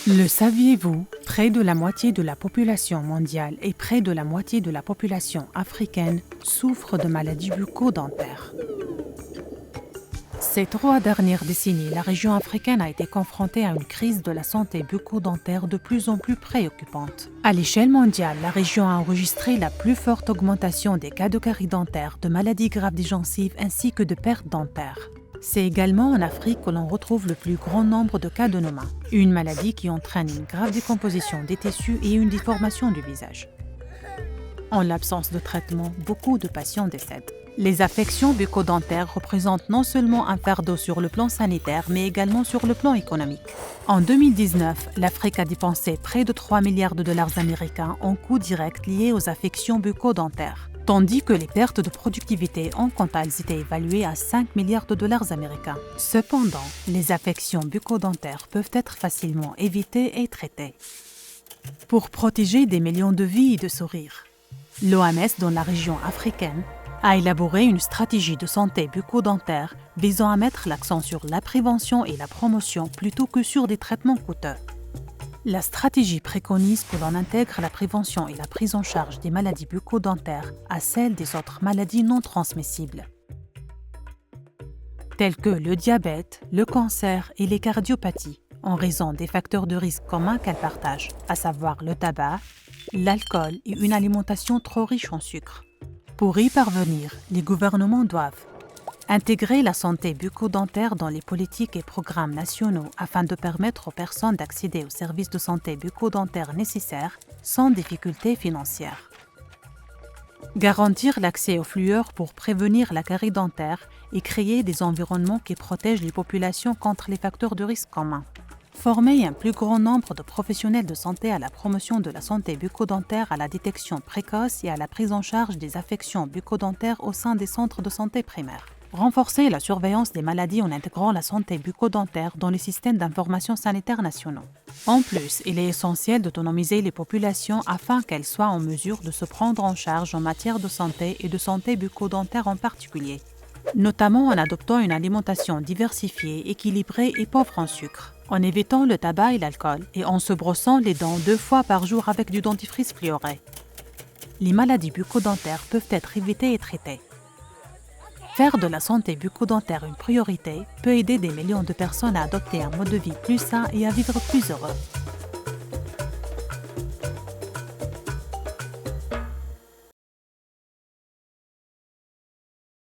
Le saviez-vous? Près de la moitié de la population mondiale et près de la moitié de la population africaine souffrent de maladies bucco-dentaires. Ces 3 dernières décennies, la région africaine a été confrontée à une crise de la santé bucco-dentaire de plus en plus préoccupante. À l'échelle mondiale, la région a enregistré la plus forte augmentation des cas de caries dentaires, de maladies graves des gencives ainsi que de pertes dentaires. C'est également en Afrique que l'on retrouve le plus grand nombre de cadenomats, une maladie qui entraîne une grave décomposition des tissus et une déformation du visage. En l'absence de traitement, beaucoup de patients décèdent. Les affections bucco-dentaires représentent non seulement un fardeau sur le plan sanitaire, mais également sur le plan économique. En 2019, l'Afrique a dépensé près de 3 milliards de dollars américains en coûts directs liés aux affections bucco-dentaires, tandis que les pertes de productivité ont quant à elles été évaluées à 5 milliards de dollars américains. Cependant, les affections bucco-dentaires peuvent être facilement évitées et traitées. Pour protéger des millions de vies et de sourires, l'OMS dans la région africaine a élaboré une stratégie de santé bucco-dentaire visant à mettre l'accent sur la prévention et la promotion plutôt que sur des traitements coûteux. La stratégie préconise que l'on intègre la prévention et la prise en charge des maladies bucco-dentaires à celles des autres maladies non transmissibles, telles que le diabète, le cancer et les cardiopathies, en raison des facteurs de risque communs qu'elles partagent, à savoir le tabac, l'alcool et une alimentation trop riche en sucre. Pour y parvenir, les gouvernements doivent intégrer la santé bucco-dentaire dans les politiques et programmes nationaux afin de permettre aux personnes d'accéder aux services de santé bucco-dentaire nécessaires sans difficultés financières. Garantir l'accès aux fluors pour prévenir la carie dentaire et créer des environnements qui protègent les populations contre les facteurs de risque communs. Former un plus grand nombre de professionnels de santé à la promotion de la santé bucco-dentaire, à la détection précoce et à la prise en charge des affections bucco-dentaires au sein des centres de santé primaires. Renforcer la surveillance des maladies en intégrant la santé bucco-dentaire dans les systèmes d'information sanitaire nationaux. En plus, il est essentiel d'autonomiser les populations afin qu'elles soient en mesure de se prendre en charge en matière de santé et de santé bucco-dentaire en particulier, notamment en adoptant une alimentation diversifiée, équilibrée et pauvre en sucre, en évitant le tabac et l'alcool et en se brossant les dents 2 fois par jour avec du dentifrice fluoré. Les maladies bucco-dentaires peuvent être évitées et traitées. Faire de la santé bucco-dentaire une priorité peut aider des millions de personnes à adopter un mode de vie plus sain et à vivre plus heureux.